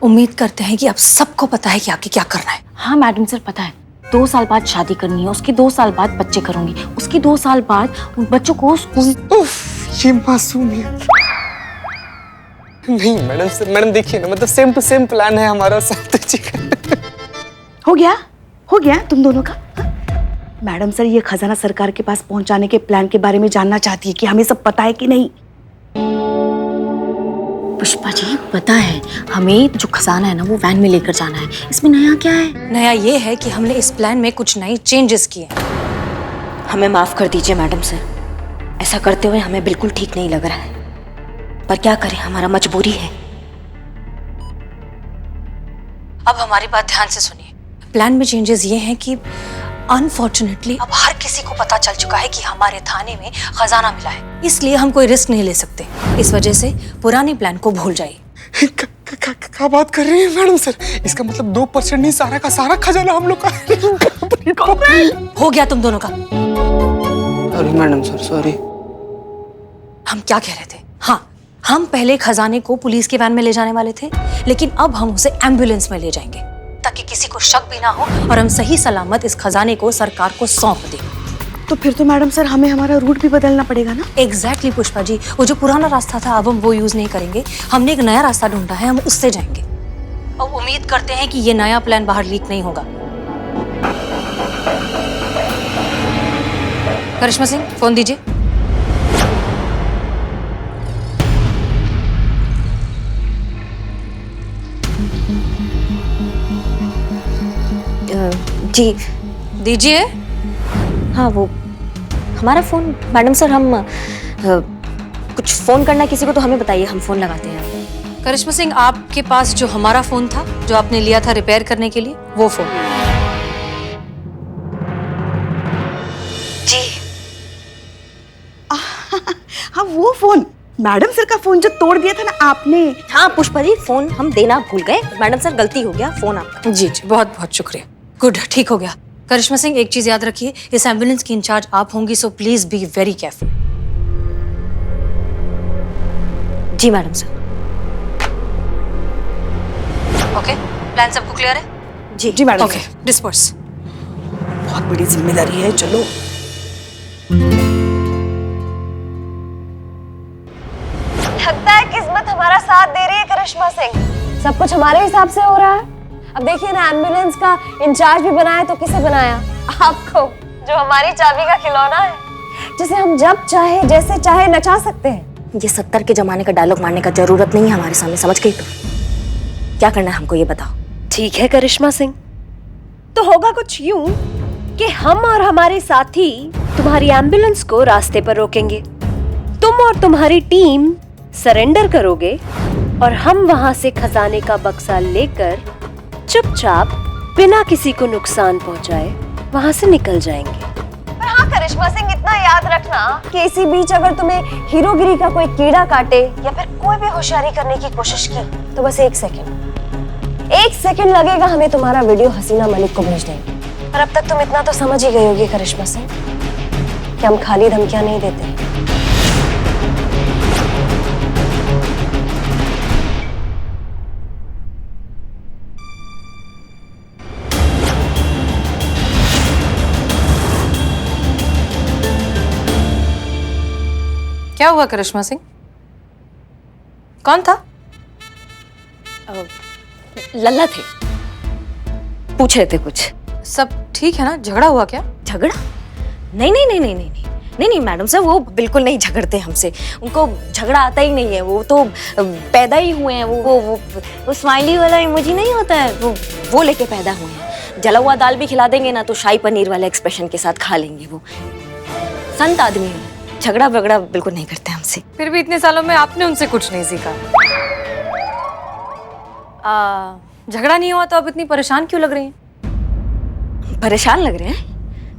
उम्मीद करते हैं कि आप सबको पता है कि आगे क्या करना है। हाँ मैडम सर पता है। 2 साल बाद शादी करनी है, उसके 2 साल बाद बच्चे करूंगी, उसके 2 साल बाद उन बच्चों को स्कूल। ये मासूमियत नहीं मैडम सर, मैडम देखिए ना, मतलब सेम टू सेम प्लान है हमारा साथ जी का। हो गया तुम दोनों का। मैडम सर ये खजाना सरकार के पास पहुंचाने के प्लान के बारे में जानना चाहती है कि हमें सब पता है कि नहीं। पुष्पा जी पता है, हमें जो खजाना है ना वो वैन में लेकर जाना है। इसमें नया क्या है? नया ये है कि हमने इस प्लान में कुछ नए चेंजेस किए। हमें माफ कर दीजिए मैडम सर, ऐसा करते हुए हमें बिल्कुल ठीक नहीं लग रहा है, पर क्या करें, हमारा मजबूरी है। अब हमारी बात ध्यान से सुनिए। प्लान में चेंजेस ये हैं कि अनफॉर्चुनेटली अब हर किसी को पता चल चुका है कि हमारे थाने में खजाना मिला है, इसलिए हम कोई रिस्क नहीं ले सकते। इस वजह से पुरानी प्लान को भूल जाइए। क्या बात कर रही है मैडम सर? इसका मतलब 2% नहीं, सारा का सारा खजाना हम लोग का। हो गया तुम दोनों का। अरे मैडम सर सॉरी। हम क्या कह रहे थे? हाँ, हम पहले खजाने को पुलिस के वैन में ले जाने वाले थे, लेकिन अब हम उसे एम्बुलेंस में ले जाएंगे ताकि किसी को शक भी ना हो और हम सही सलामत इस खजाने को सरकार को सौंप दें। तो फिर तो मैडम सर हमें हमारा रूट भी बदलना पड़ेगा ना। एग्जैक्टली पुष्पा जी, वो जो पुराना रास्ता था अब हम वो यूज नहीं करेंगे। हमने एक नया रास्ता ढूंढा है, हम उससे जाएंगे और उम्मीद करते हैं कि ये नया प्लान बाहर लीक नहीं होगा। करिश्मा सिंह फोन दीजिए। जी दीजिए। हाँ वो हमारा फोन मैडम सर, हम कुछ फोन करना किसी को तो हमें बताइए, हम फोन लगाते हैं। करिश्मा सिंह, आपके पास जो हमारा फोन था जो आपने लिया था रिपेयर करने के लिए, वो फोन। जी हाँ वो फोन, मैडम सर का फोन जो तोड़ दिया था ना आपने। हाँ पुष्पा जी, फोन हम देना भूल गए, मैडम सर गलती हो गया, फोन आपका। जी जी, बहुत बहुत शुक्रिया। गुड, ठीक हो गया। करिश्मा सिंह, एक चीज याद रखिए, इस एम्बुलेंस की इंचार्ज आप होंगी, so please be very careful. जी मैडम सर। ओके, प्लान सबको क्लियर है? जी मैडम। Okay, disperse. बहुत बड़ी जिम्मेदारी है, चलो। लगता है किस्मत हमारा साथ दे रही है करिश्मा सिंह, सब कुछ हमारे हिसाब से हो रहा है। अब देखिए ना, एम्बुलेंस का इंचार्ज भी बनाया तो किसे बनाया? आपको, जो हमारी चाबी का खिलौना है, जिसे हम जब चाहे जैसे चाहे नचा सकते हैं। ये 70 के जमाने का डायलॉग मारने का जरूरत नहीं है हमारे सामने, समझ गई? तो क्या करना है हमको ये बताओ। ठीक है करिश्मा सिंह, तो होगा कुछ यूं कि हम और हमारे साथी तुम्हारी एम्बुलेंस को रास्ते पर रोकेंगे, तुम और तुम्हारी टीम सरेंडर करोगे और हम वहां से खजाने का बक्सा लेकर चुपचाप बिना किसी को नुकसान पहुंचाए वहां से निकल जाएंगे। पर हाँ करिश्मा सिंह, इतना याद रखना कि इसी बीच अगर तुम्हें हीरोगिरी का कोई कीड़ा काटे या फिर कोई भी होशियारी करने की कोशिश की तो बस 1 सेकंड लगेगा, हमें तुम्हारा वीडियो हसीना मलिक को भेज देंगे। पर अब तक तुम इतना तो समझ ही गई होगी करिश्मा सिंह कि हम खाली धमकियां नहीं देते। क्या हुआ करिश्मा सिंह? कौन था? लल्ला थे, पूछ रहे थे कुछ। सब ठीक है ना? झगड़ा हुआ क्या? झगड़ा? नहीं मैडम सर, वो बिल्कुल नहीं झगड़ते हमसे, उनको झगड़ा आता ही नहीं है, वो तो पैदा ही हुए हैं। वो स्माइली वाला इमोजी नहीं होता है, वो लेके पैदा हुए हैं। जला हुआ दाल भी खिला देंगे ना तो शाही पनीर वाले एक्सप्रेशन के साथ खा लेंगे। वो संत आदमी है, झगड़ा वगड़ा बिल्कुल नहीं करते हमसे। फिर भी इतने सालों में आपने उनसे कुछ नहीं सीखा। झगड़ा नहीं हुआ तो आप इतनी परेशान क्यों लग रही हैं? परेशान लग रहे हैं?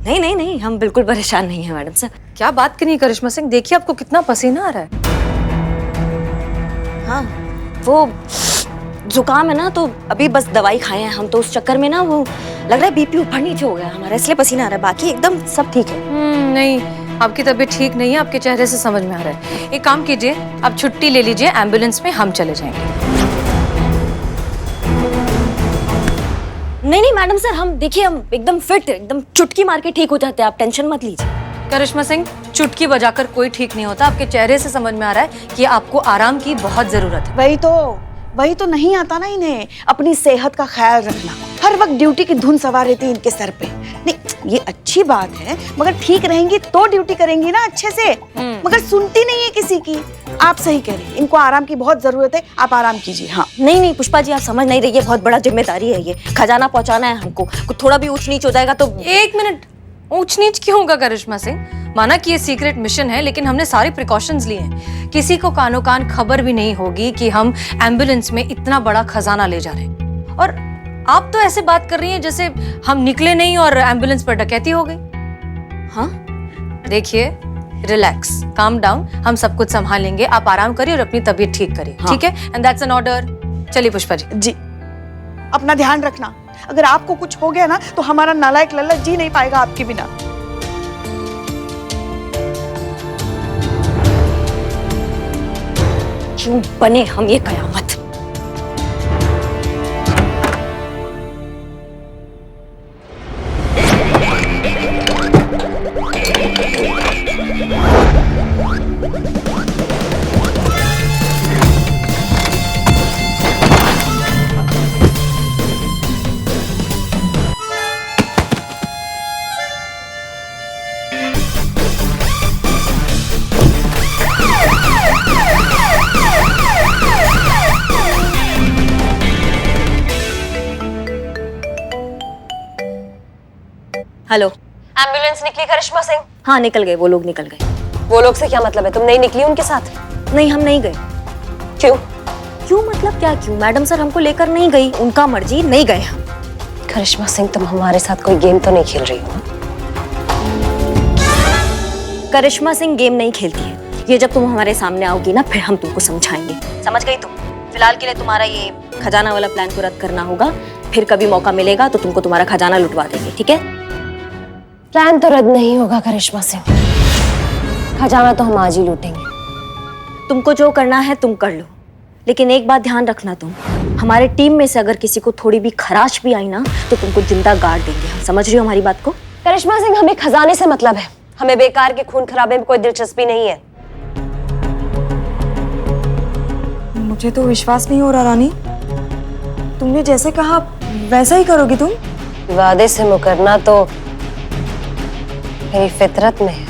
नहीं, हम बिल्कुल परेशान नहीं हैं मैडम सर। क्या बात करनी करिश्मा सिंह, देखिए आपको कितना पसीना आ रहा है। हाँ वो जुकाम है ना, तो अभी बस दवाई खाए हैं हम, तो उस चक्कर में ना वो लग रहा है बीपी ऊपर नीचे हो गया हमारा, इसलिए पसीना आ रहा है, बाकी एकदम सब ठीक है। नहीं, आपकी तबीयत ठीक नहीं है, आपके चेहरे से समझ में आ रहा है। एक काम कीजिए, आप छुट्टी ले लीजिए, एम्बुलेंस में हम चले जाएंगे। नहीं नहीं मैडम सर, हम देखिए हम एकदम फिट, एकदम चुटकी मार के ठीक हो जाते हैं, आप टेंशन मत लीजिए। करिश्मा सिंह, चुटकी बजाकर कोई ठीक नहीं होता। आपके चेहरे से समझ में आ रहा है कि आपको आराम की बहुत जरूरत है। वही तो नहीं आता ना इन्हें अपनी सेहत का ख्याल रखना। हर वक्त ड्यूटी की धुन सवार रहती है इनके सर पे। नहीं, ये अच्छी बात है, मगर ठीक रहेंगी तो ड्यूटी करेंगी ना अच्छे से। मगर सुनती नहीं है किसी की। आप सही कह रही हैं, इनको आराम की बहुत जरूरत है, आप आराम कीजिए। हाँ नहीं नहीं पुष्पा जी, आप समझ नहीं रही, ये बहुत बड़ा जिम्मेदारी है, ये खजाना पहुंचाना है हमको। कुछ थोड़ा भी ऊंच नीच हो जाएगा तो। एक मिनट, ऊंच नीच क्यों होगा करिश्मा सिंह? माना कि ये सीक्रेट मिशन है, लेकिन हमने सारे प्रिकॉशंस लिए हैं। किसी को कानो कान खबर भी नहीं होगी कि हम एम्बुलेंस में इतना बड़ा खजाना ले जा रहे हैं। और आप तो ऐसे बात कर रही हैं जैसे हम निकले नहीं और एम्बुलेंस पर डकैती हो गई। हाँ देखिए, रिलैक्स, काम डाउन, हम सब कुछ संभालेंगे। आप आराम करिए और अपनी तबीयत ठीक करिए। हाँ। ठीक है, एंड दैट्स एन ऑर्डर। चलिए पुष्पा जी। जी, अपना ध्यान रखना। अगर आपको कुछ हो गया ना तो हमारा नालायक लल्ला जी नहीं पाएगा आपके बिना। क्यों बने हम ये कयामत। हेलो, एम्बुलेंस निकली करिश्मा सिंह? हाँ निकल गए, वो लोग निकल गए। वो लोग से क्या मतलब है? तुम नहीं निकली उनके साथ? नहीं हम नहीं गए। क्यों? क्यों मतलब क्या क्यों? मैडम सर हमको लेकर नहीं गई, उनका मर्जी, नहीं गए हम। करिश्मा सिंह, तुम हमारे साथ कोई गेम तो नहीं खेल रही हो? करिश्मा सिंह गेम नहीं खेलती है। ये जब तुम हमारे सामने आओगी ना, फिर हम तुमको समझाएंगे। समझ गई तुम? फिलहाल के लिए तुम्हारा ये खजाना वाला प्लान को रद्द करना होगा। फिर कभी मौका मिलेगा तो तुमको तुम्हारा खजाना लुटवा देंगे, ठीक है? प्लान तो रद्द नहीं होगा करिश्मा सिंह, खजाना तो हम आज ही लूटेंगे। तुमको जो करना है तुम कर लो, लेकिन एक बात ध्यान रखना, तुम हमारे टीम में से अगर किसी को थोड़ी भी खराश भी आई ना तो तुमको जिंदा गाड़ देंगे हम। समझ रही हो हमारी बात को? करिश्मा सिंह, हमें खजाने से मतलब है, हमें बेकार के खून खराबे में कोई दिलचस्पी नहीं है। मुझे तो विश्वास नहीं हो रहा रानी, तुमने जैसे कहा वैसा ही करोगी तुम? वादे से मुकरना तो मेरी फितरत में है।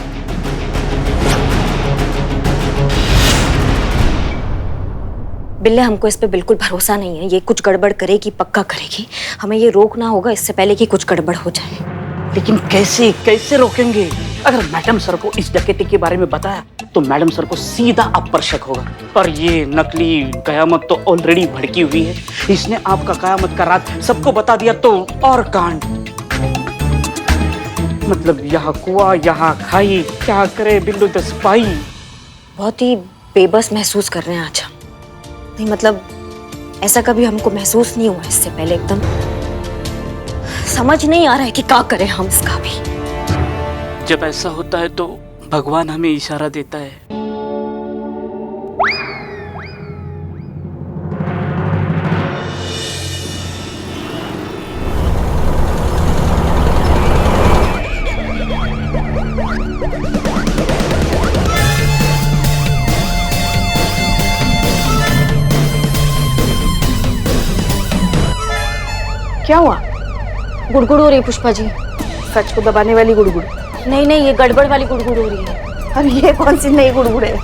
बिल्ले, हमको इस पे बिल्कुल भरोसा नहीं है। ये कुछ गड़बड़ करेगी, पक्का करेगी। हमें ये रोकना होगा इससे पहले कि कुछ गड़बड़ हो जाए। लेकिन कैसे कैसे रोकेंगे? अगर मैडम सर को इस डकैती के बारे में बताया तो मैडम सर को सीधा आप पर शक होगा। पर ये नकली कयामत तो ऑलरेडी भड़की हुई है। इसने आपका कयामत का राज सबको बता दिया तो और कांड। मतलब यहाँ कुआं, यहाँ खाई, क्या करे बिल्लू द स्पाई। बहुत ही बेबस महसूस कर रहे हैं आज हम। नहीं मतलब ऐसा कभी हमको महसूस नहीं हुआ इससे पहले। एकदम समझ नहीं आ रहा है कि क्या करें हम इसका भी। जब ऐसा होता है तो भगवान हमें इशारा देता है। क्या हुआ? गुड़गुड़ हो रही है पुष्पा जी। सच को दबाने वाली गुड़गुड़? नहीं नहीं, ये गड़बड़ वाली गुड़गुड़ हो रही है। और ये कौन सी नई गुड़गुड़ है?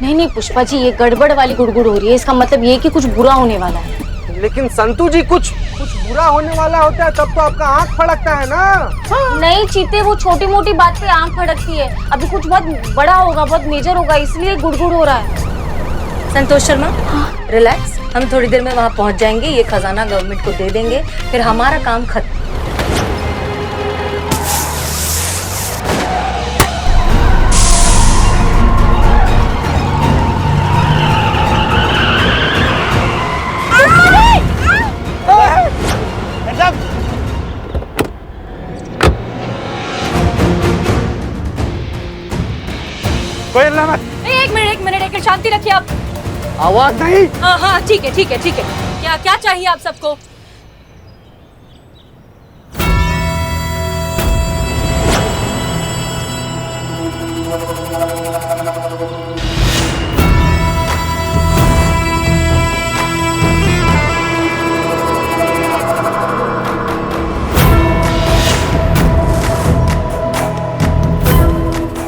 नहीं नहीं पुष्पा जी, ये गड़बड़ वाली गुड़गुड़ हो रही है। इसका मतलब ये कि कुछ बुरा होने वाला है। लेकिन संतू जी, कुछ बुरा होने वाला होता है तब तो आपका आंख फड़कता है ना। नहीं चीते, वो छोटी मोटी बात पे आंख फड़कती है। अभी कुछ बहुत बड़ा होगा, बहुत मेजर होगा, इसलिए गुड़गुड़ हो रहा है। संतोष शर्मा, रिलैक्स, हम थोड़ी देर में वहाँ पहुँच जाएंगे। ये खजाना गवर्नमेंट को दे देंगे, फिर हमारा काम खत्म। कोई अल्लाह मत। एक मिनट, शांति रखिए आप। आवाज नहीं। हाँ हाँ ठीक है। क्या चाहिए आप सबको?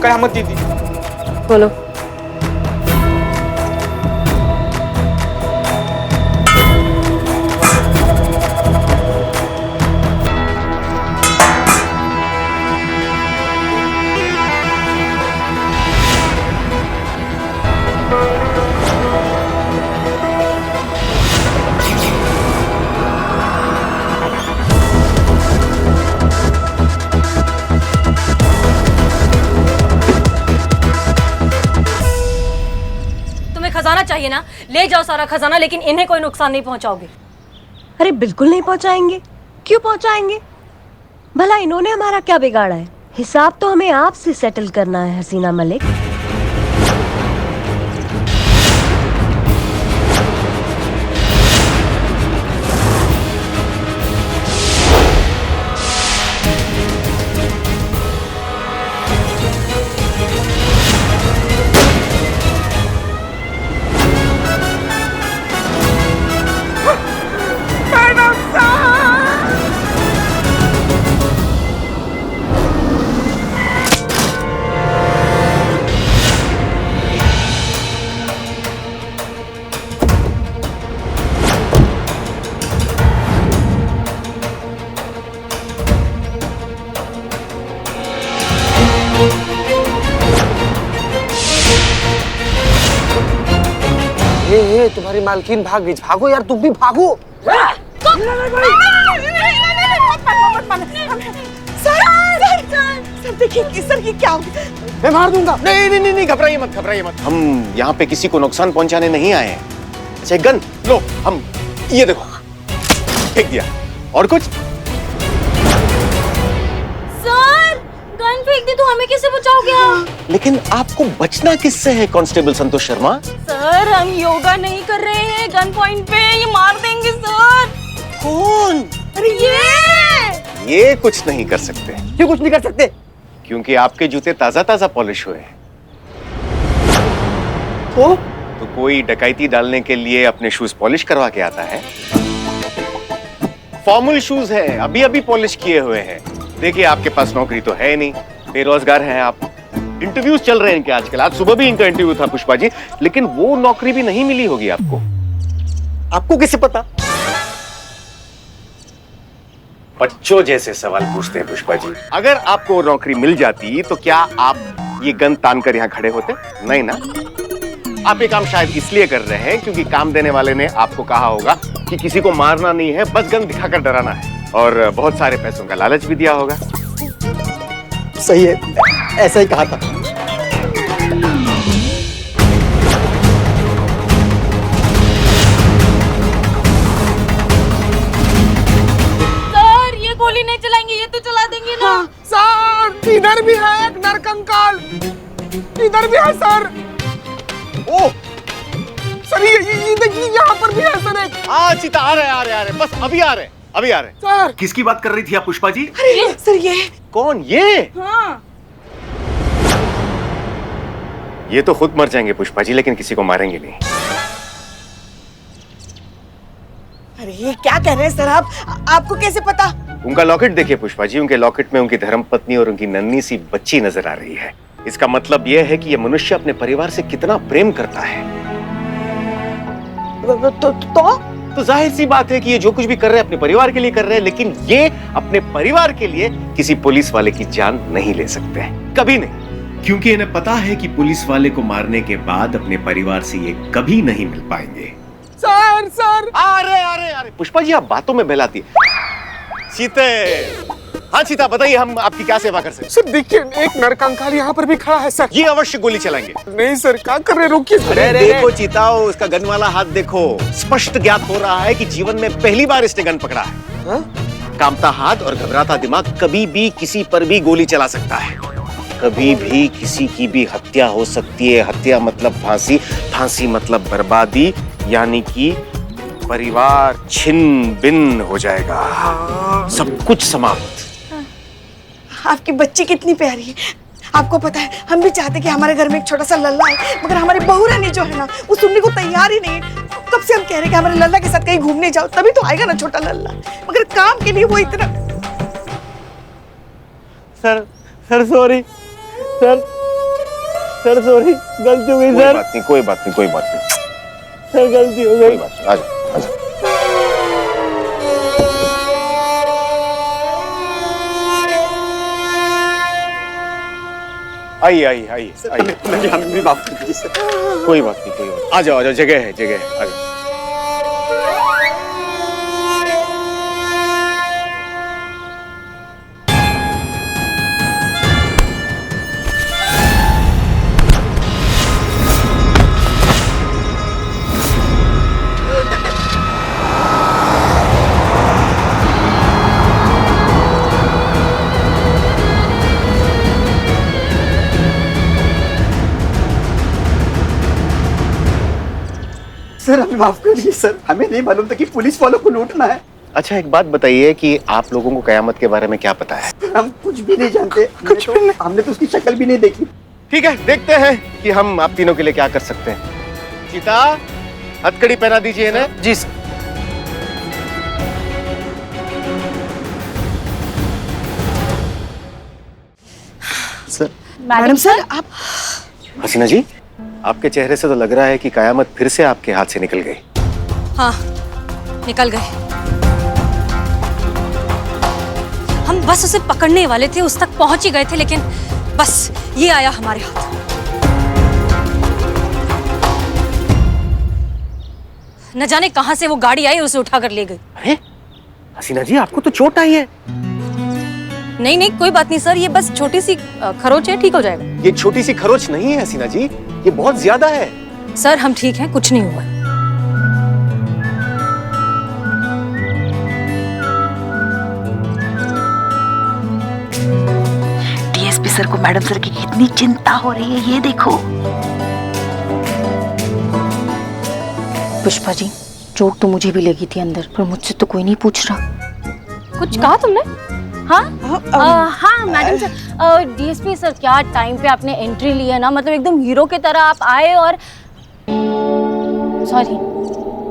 कयामत दीदी, बोलो। खजाना चाहिए ना, ले जाओ सारा खजाना, लेकिन इन्हें कोई नुकसान नहीं पहुंचाओगे। अरे बिल्कुल नहीं पहुंचाएंगे। क्यों पहुंचाएंगे? भला इन्होंने हमारा क्या बिगाड़ा है? हिसाब तो हमें आपसे सेटल करना है हसीना मलिक। तुम्हारी मालकिन भाग गई, भागो यार, तुम भी भागो। सर देखिए, सर ये क्या हो गया? मैं मार दूंगा। नहीं नहीं नहीं, घबराइए मत, घबराइए मत। हम यहाँ पे किसी को नुकसान पहुंचाने नहीं आए हैं। अच्छा गन लो, हम ये देखो फेंक दिया। और कुछ? सर गन फेंक दी तो हमें कैसे बचाओगे आप? लेकिन आपको बचना किससे है कांस्टेबल संतोष शर्मा? सर हम योगा नहीं कर रहे हैं, गन पॉइंट पे ये मार देंगे सर। कौन? अरे ये कुछ नहीं कर सकते। क्यों कुछ नहीं कर सकते? क्योंकि आपके जूते ताजा ताजा पॉलिश हुए हैं। तो कोई डकैती डालने के लिए अपने शूज पॉलिश करवा के आता है? फॉर्मल शूज है, अभी अभी पॉलिश किए हुए हैं। देखिए आपके पास नौकरी तो है नहीं, बेरोजगार हैं आप। इंटरव्यूज चल रहे हैं इनके आजकल, आज सुबह भी इनका इंटरव्यू था पुष्पा जी, लेकिन वो नौकरी भी नहीं मिली होगी आपको। आपको कैसे पता? बच्चों जैसे सवाल पूछते हैं पुष्पा जी। अगर आपको नौकरी मिल जाती तो क्या आप ये गन तान कर यहाँ खड़े होते? नहीं ना। आप ये काम शायद इसलिए कर रहे हैं क्योंकि काम देने वाले ने आपको कहा होगा कि किसी को मारना नहीं है, बस गन दिखाकर डराना है, और बहुत सारे पैसों का लालच भी दिया होगा। सही है, ऐसा ही कहा था। सर ये गोली नहीं चलाएंगे, ये तो चला देंगे ना। सर इधर भी है एक नरकंकाल, इधर भी है सर। ओह सर ये देखिए, यहाँ पर भी है सर एक। हाँ चीता, आ रहे, बस अभी आ रहे। सर किसकी बात कर रही थी आप पुष्पा जी? अरे सर ये कौन ये? हाँ ये तो खुद मर जाएंगे पुष्पा जी, लेकिन किसी को मारेंगे नहीं। अरे ये क्या कह रहे हैं सर आप? आपको कैसे पता? उनका लॉकेट देखिए पुष्पा जी, उनके लॉकेट में उनकी धर्मपत्नी और उनकी नन्ही सी बच्ची नजर आ रही है। इसका मतलब यह है कि यह मनुष्य अपने परिवार से कितना प्रेम करता है। तो जाहिर सी बात है कि ये जो कुछ भी कर रहे हैं अपने परिवार के लिए कर रहे हैं, लेकिन ये अपने परिवार के लिए किसी पुलिस वाले की जान नहीं ले सकते, कभी नहीं, क्योंकि इन्हें पता है कि पुलिस वाले को मारने के बाद अपने परिवार से ये कभी नहीं मिल पाएंगे। सर सर अरे पुष्पा जी आप बातों में बहलाती है। सीते, हाँ सीता बताइए, हम आपकी क्या सेवा कर सकते हैं? सर देखिए, एक नरकंकाल यहाँ पर भी खड़ा है सर। ये अवश्य गोली चलाएंगे। नहीं सर, क्या कर रहे, रोकिए। अरे देखो चीताओ, उसका गन वाला हाथ देखो, स्पष्ट ज्ञात हो रहा है कि जीवन में पहली बार इसने गन पकड़ा है। हाँ? कांपता हाथ और घबराता दिमाग कभी भी किसी पर भी गोली चला सकता है। कभी भी किसी की भी हत्या हो सकती है। हत्या मतलब फांसी, फांसी मतलब बर्बादी, यानी कि परिवार छिन्न भिन्न हो जाएगा, सब कुछ समाप्त। आपकी बच्ची कितनी प्यारी है, आपको पता है हम भी चाहते कि हमारे घर में एक छोटा सा लल्ला है, मगर हमारी बहू रानी जो है ना वो सुनने को तैयार ही नहीं है। कब से हम कह रहे हैं कि हमारे लल्ला के साथ कहीं घूमने जाओ, तभी तो आएगा ना छोटा लल्ला, मगर काम के लिए वो इतना। सर सॉरी सर सॉरी, गलती हो गई सर। कोई बात नहीं सर गलती हो गई। आ जाओ। आइए। हमें माफ कर दीजिए सर। कोई बात नहीं। आ जाओ, जगह है, आ जाओ। सर हमें माफ कर दीजिए सर, हमें नहीं मालूम था कि पुलिस वालों को लूटना है। अच्छा, एक बात बताइए कि आप लोगों को कयामत के बारे में क्या पता है? हम कुछ भी नहीं जानते, हमने तो उसकी शक्ल भी नहीं देखी। ठीक है, देखते हैं कि हम आप तीनों के लिए क्या कर सकते हैं। सीता, हथकड़ी पहना दीजिए ना। जी सर। सर। मैडम सर आप। हसीना जी, आपके चेहरे से तो लग रहा है कि कयामत फिर से आपके हाथ से निकल गई। हाँ, निकल गए। हम बस उसे पकड़ने वाले थे, उस तक पहुंच ही गए थे, लेकिन बस ये आया हमारे हाथ। न जाने कहां से वो गाड़ी आई और उसे उठाकर ले गई। अरे हसीना जी, आपको तो चोट आई है। नहीं, कोई बात नहीं सर, ये बस छोटी सी खरोच है, ठीक हो जाएगा। ये छोटी सी खरोच नहीं है हसीना जी, ये बहुत ज्यादा है। सर हम ठीक हैं, कुछ नहीं हुआ। डीएसपी सर को मैडम सर की कितनी चिंता हो रही है, ये देखो। पुष्पा जी, चोट तो मुझे भी लगी थी अंदर, पर मुझसे तो कोई नहीं पूछ रहा। कुछ कहा तुमने? हाँ मैडम सर, डीएसपी सर क्या टाइम पे आपने एंट्री ली है ना, मतलब एकदम हीरो की तरह आप आए। और सॉरी।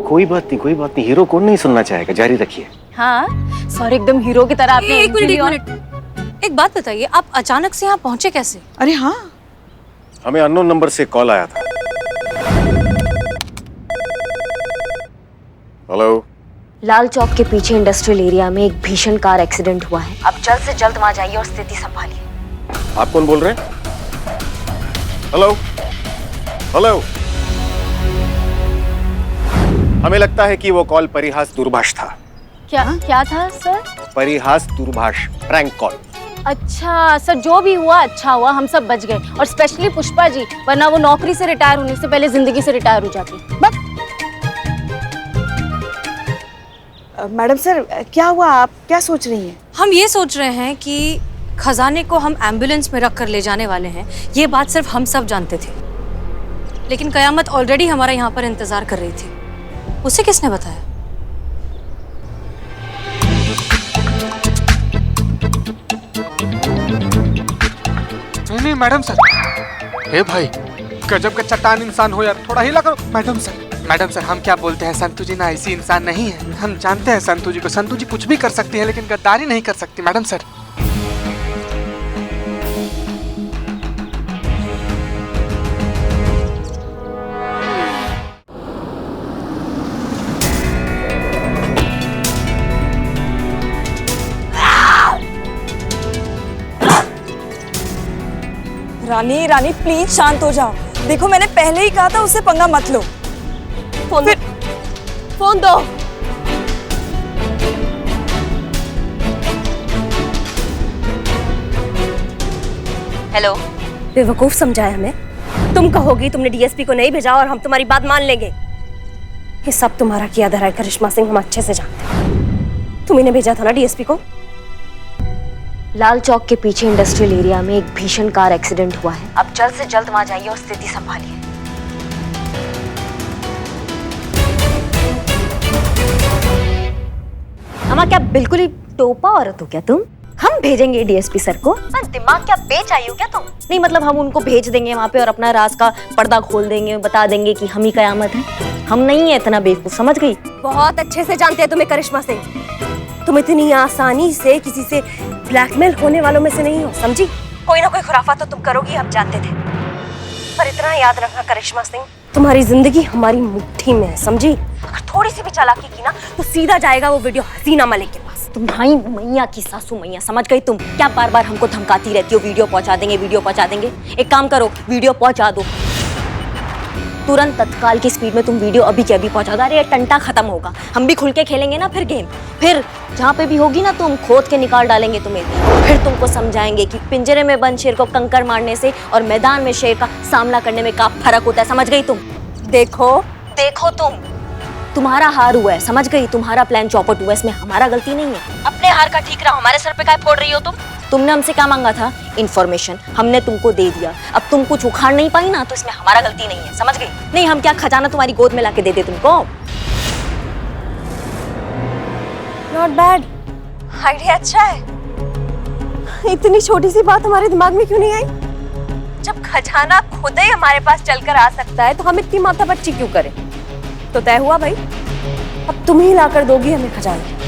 कोई बात नहीं, हीरो कौन नहीं सुनना चाहेगा, जारी रखिए। हाँ सॉरी, एकदम हीरो की तरह आपने एक एंट्री ली। मिनट, एक बात बताइए, आप अचानक से यहाँ पहुंचे कैसे? अरे हाँ, हमें अननोन नंबर से कॉल आया था। हेलो। लाल चौक के पीछे इंडस्ट्रियल एरिया में एक भीषण कार एक्सीडेंट हुआ है। अब जल्द से जल्द वहां जाइए और स्थिति संभालिए। आप कौन बोल रहे हैं? हेलो। हमें लगता है कि वो कॉल परिहास दूरभाष था। क्या था सर? परिहास दूरभाष, प्रैंक कॉल। अच्छा सर, जो भी हुआ अच्छा हुआ, हम सब बच गए, और स्पेशली पुष्पा जी, वरना वो नौकरी से रिटायर होने से पहले जिंदगी से रिटायर हो जाती। मैडम सर क्या हुआ, आप क्या सोच रही हैं? हम ये सोच रहे हैं कि खजाने को हम एम्बुलेंस में रख कर ले जाने वाले हैं, ये बात सिर्फ हम सब जानते थे, लेकिन कयामत ऑलरेडी हमारा यहाँ पर इंतजार कर रही थी। उसे किसने बताया? नहीं मैडम सर। हे भाई, गजब का चट्टान इंसान हो यार, थोड़ा हिला करो। मैडम सर हम क्या बोलते हैं, संतू जी ना ऐसी इंसान नहीं है। हम जानते हैं संतू जी को, संतू जी कुछ भी कर सकती है लेकिन गद्दारी नहीं कर सकती मैडम सर। रानी प्लीज शांत हो जाओ। देखो मैंने पहले ही कहा था उससे पंगा मत लो। फोन दो। हेलो। बेवकूफ समझाया हमें। तुम कहोगी तुमने डीएसपी को नहीं भेजा और हम तुम्हारी बात मान लेंगे। ये सब तुम्हारा किया धरा है करिश्मा सिंह, हम अच्छे से जानते हैं। तुम इन्हें भेजा था ना डीएसपी को। लाल चौक के पीछे इंडस्ट्रियल एरिया में एक भीषण कार एक्सीडेंट हुआ है। अब जल्द से जल्द वहां जाइए और स्थिति संभालिए। अम्मा क्या बिल्कुल ही टोपा औरत हो क्या तुम? हम भेजेंगे डीएसपी सर को? दिमाग क्या बेच आई हो क्या तुम? नहीं मतलब हम उनको भेज देंगे वहाँ पे और अपना राज का पर्दा खोल देंगे, बता देंगे कि हम ही कयामत है। हम नहीं है इतना बेवकूफ, समझ गई? बहुत अच्छे से जानते हैं तुम्हें करिश्मा सिंह। तुम इतनी आसानी से किसी से ब्लैकमेल होने वालों में से नहीं हो, समझी? कोई ना कोई खुराफा तो तुम करोगी, हम जानते थे। पर इतना याद रखना करिश्मा सिंह, तुम्हारी जिंदगी हमारी मुट्ठी में है, समझी? अगर थोड़ी सी भी चालाकी की ना तो सीधा जाएगा वो वीडियो हसीना मलिक के पास। तुम्हारी मैया की सासू मैया, समझ गई तुम? क्या बार बार हमको धमकाती रहती हो, वीडियो पहुंचा देंगे, वीडियो पहुंचा देंगे? एक काम करो, वीडियो पहुंचा दो तुरंत, तत्काल की स्पीड में तुम वीडियो अभी के अभी पहुंचा दो। अरे ये टंटा खत्म होगा, हम भी खुल के खेलेंगे ना फिर गेम। फिर जहाँ पे भी होगी ना तुम खोद के निकाल डालेंगे तुम्हें। फिर तुमको समझाएंगे कि पिंजरे में बंद शेर को कंकड़ मारने से और मैदान में शेर का सामना करने में क्या फर्क होता है, समझ गई तुम? देखो तुम्हारा हार हुआ है, समझ गई? तुम्हारा प्लान चौपट हुआ है, इसमें हमारा गलती नहीं है। अपने हार का ठीक रहो, हमारे सर पे काय फोड़ रही हो तुम? तुमने हमसे क्या मांगा था? इन्फॉर्मेशन, हमने तुमको दे दिया। अब तुम कुछ उखाड़ नहीं पाई ना तो इसमें हमारा गलती नहीं है, समझ गई? नहीं हम क्या खजाना तुम्हारी गोद में लाके दे दे तुमको? नॉट बैड, आइडिया अच्छा है। इतनी छोटी सी बात हमारे दिमाग में क्यों नहीं आई? जब खजाना खुद ही हमारे पास चलकर आ सकता है तो हम इतनी माथा पच्ची क्यों करें? तो तय हुआ भाई, अब तुम ही लाकर दोगी हमें खजाना।